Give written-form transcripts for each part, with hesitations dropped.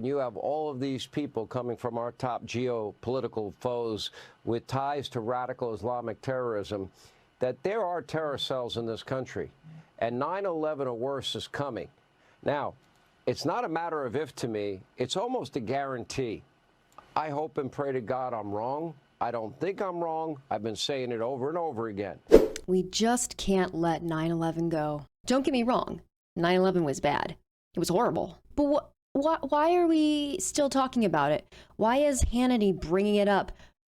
You have all of these people coming from our top geopolitical foes with ties to radical Islamic terrorism, that there are terror cells in this country, and 9/11 or worse is coming. Now, it's not a matter of if to me, it's almost a guarantee. I hope and pray to God I'm wrong. I don't think I'm wrong. I've been saying it over and over again. We just can't let 9/11 go. Don't get me wrong. 9/11 was bad. It was horrible. But why are we still talking about it? Why is Hannity bringing it up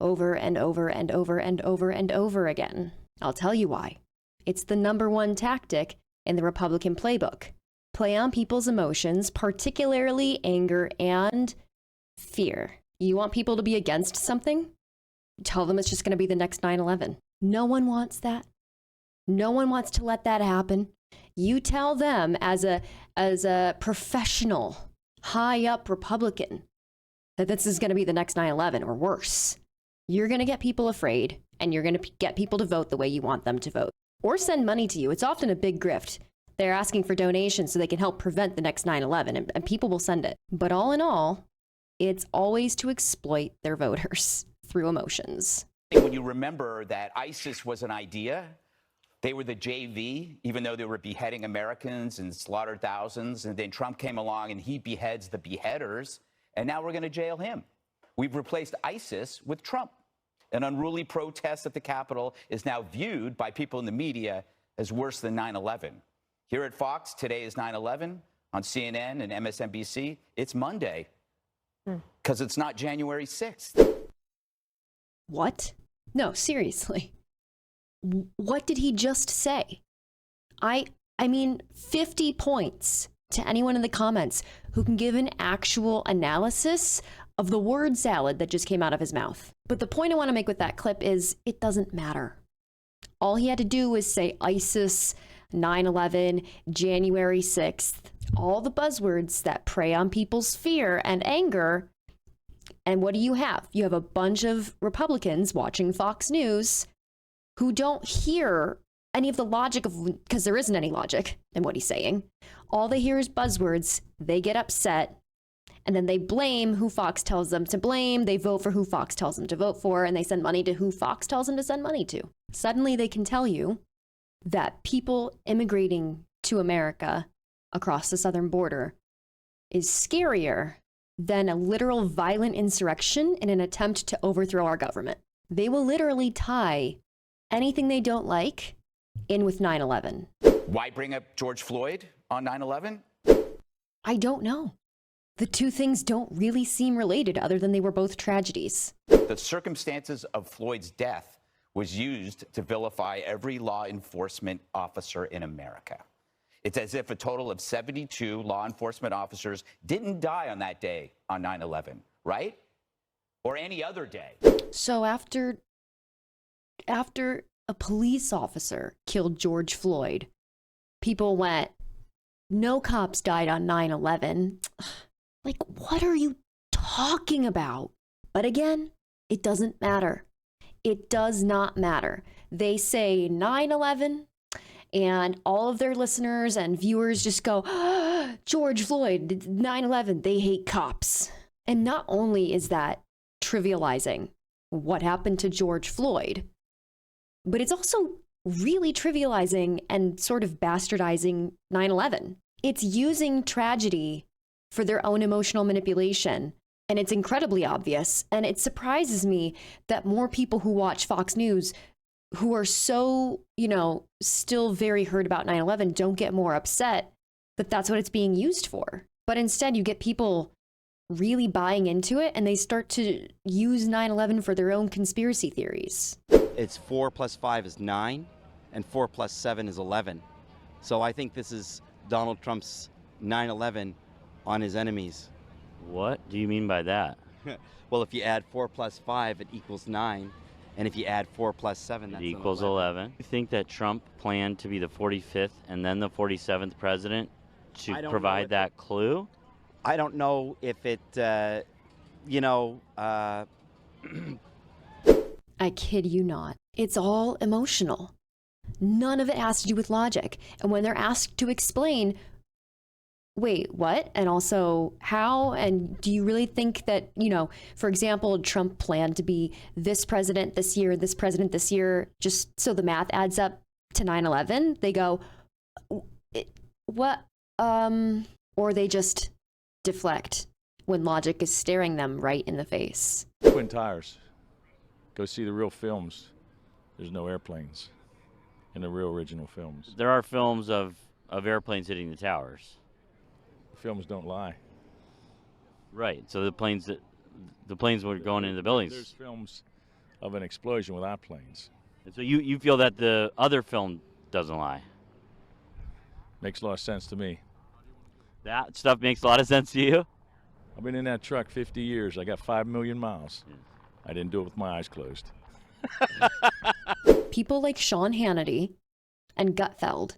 over and over and over and over and over again? I'll tell you why. It's the #1 tactic in the Republican playbook. Play on people's emotions, particularly anger and fear. You want people to be against something? Tell them it's just going to be the next 9/11. No one wants that. No one wants to let that happen. You tell them as a professional, high up Republican that this is going to be the next 9/11 or worse. You're going to get people afraid, and you're going to get people to vote the way you want them to vote, or send money to you. It's often a big grift. They're asking for donations so they can help prevent the next 9/11, and people will send it. But all in all, it's always to exploit their voters through emotions. When you remember that ISIS was an idea, they were the JV, even though they were beheading Americans and slaughtered thousands. And then Trump came along and he beheads the beheaders. And now we're going to jail him. We've replaced ISIS with Trump. An unruly protest at the Capitol is now viewed by people in the media as worse than 9/11. Here at Fox, today is 9/11. On CNN and MSNBC, it's Monday. Because it's not January 6th. What? No, seriously. What did he just say? I mean, 50 points to anyone in the comments who can give an actual analysis of the word salad that just came out of his mouth. But the point I want to make with that clip is it doesn't matter. All he had to do was say ISIS, 9/11, January 6th, all the buzzwords that prey on people's fear and anger. And what do you have? You have a bunch of Republicans watching Fox News who don't hear any of the logic of, because there isn't any logic in what he's saying. All they hear is buzzwords. They get upset, and then they blame who Fox tells them to blame. They vote for who Fox tells them to vote for, and they send money to who Fox tells them to send money to. Suddenly they can tell you that people immigrating to America across the southern border is scarier than a literal violent insurrection in an attempt to overthrow our government. They will literally tie anything they don't like in with 9/11. Why bring up George Floyd on 9/11? I don't know. The two things don't really seem related other than they were both tragedies. The circumstances of Floyd's death was used to vilify every law enforcement officer in America. It's as if a total of 72 law enforcement officers didn't die on that day on 9/11, right? Or any other day. So after a police officer killed George Floyd, people went, no cops died on 9/11. Like, what are you talking about? But again, it doesn't matter. It does not matter. They say 9/11, and all of their listeners and viewers just go, George Floyd, 9/11, they hate cops. And not only is that trivializing what happened to George Floyd, but it's also really trivializing and sort of bastardizing 9/11. It's using tragedy for their own emotional manipulation. And it's incredibly obvious. And it surprises me that more people who watch Fox News, who are so, still very hurt about 9/11, don't get more upset that that's what it's being used for. But instead, you get people really buying into it, and they start to use 9/11 for their own conspiracy theories. It's 4 + 5 is 9, and 4 + 7 is 11. So I think this is Donald Trump's 9/11 on his enemies. What do you mean by that? Well, if you add 4 + 5, it equals 9. And if you add 4 + 7, that's It equals 11. You think that Trump planned to be the 45th and then the 47th president to provide that clue? I don't know if it, I kid you not. It's all emotional. None of it has to do with logic. And when they're asked to explain wait, what? And also, how? And do you really think that, for example, Trump planned to be this president this year, just so the math adds up to 9/11? They go, what? Or they just deflect when logic is staring them right in the face. Twin tires. Go see the real films. There's no airplanes in the real original films. There are films of airplanes hitting the towers. Films don't lie. Right. So the planes were going into the buildings. There's films of an explosion without planes. And so you feel that the other film doesn't lie. Makes a lot of sense to me. That stuff makes a lot of sense to you? I've been in that truck 50 years. I got 5 million miles. I didn't do it with my eyes closed. People like Sean Hannity and Gutfeld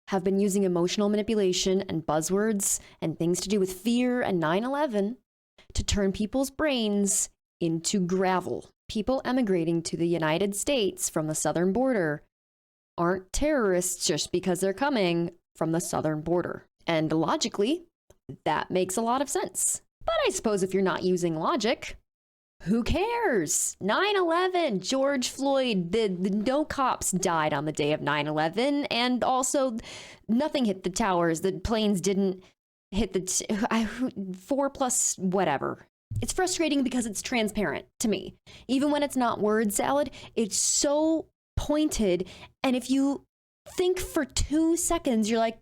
have been using emotional manipulation and buzzwords and things to do with fear and 9/11 to turn people's brains into gravel. People emigrating to the United States from the southern border aren't terrorists just because they're coming from the southern border. And logically, that makes a lot of sense. But I suppose if you're not using logic, who cares? 9/11, George Floyd, the no cops died on the day of 9/11, and also nothing hit the towers. The planes didn't hit the 4 plus whatever. It's frustrating because it's transparent to me. Even when it's not word salad, it's so pointed. And if you think for 2 seconds, you're like,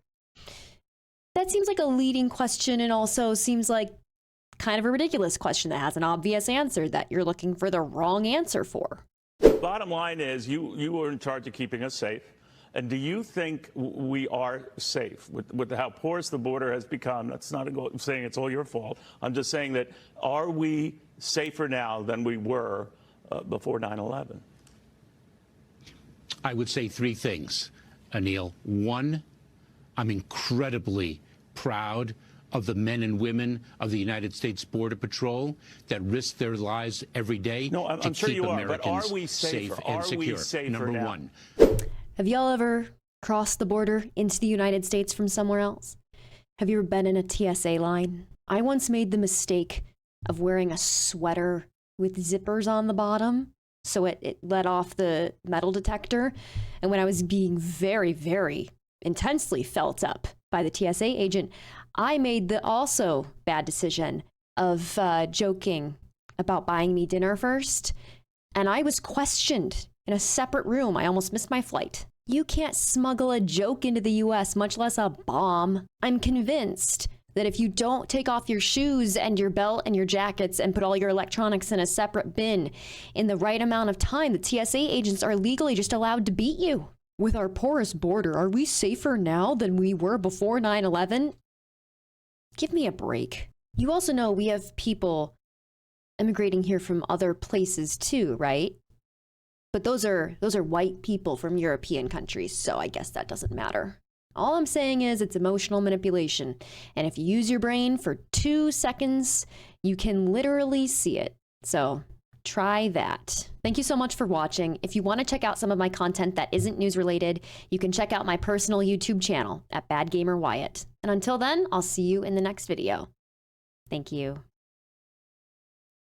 that seems like a leading question, and also seems like kind of a ridiculous question that has an obvious answer that you're looking for the wrong answer for. Bottom line is you were in charge of keeping us safe. And do you think we are safe with how porous the border has become? That's not saying it's all your fault. I'm just saying that are we safer now than we were before 9/11? I would say 3 things, Anil. 1, I'm incredibly proud of the men and women of the United States Border Patrol that risk their lives every day to sure keep you are, Americans but are we safer? safe and secure. Are we safer Number now? 1. Have y'all ever crossed the border into the United States from somewhere else? Have you ever been in a TSA line? I once made the mistake of wearing a sweater with zippers on the bottom, so it let off the metal detector. And when I was being very, very intensely felt up by the TSA agent, I made the also bad decision of joking about buying me dinner first. And I was questioned in a separate room. I almost missed my flight. You can't smuggle a joke into the US, much less a bomb. I'm convinced that if you don't take off your shoes and your belt and your jackets and put all your electronics in a separate bin in the right amount of time, the TSA agents are legally just allowed to beat you. With our porous border, are we safer now than we were before 9/11? Give me a break. You also know we have people immigrating here from other places too, right? But those are white people from European countries, so I guess that doesn't matter. All I'm saying is it's emotional manipulation. And if you use your brain for 2 seconds, you can literally see it. So try that. Thank you so much for watching. If you want to check out some of my content that isn't news related, you can check out my personal YouTube channel at Bad Gamer Wyatt. And until then, I'll see you in the next video. Thank you.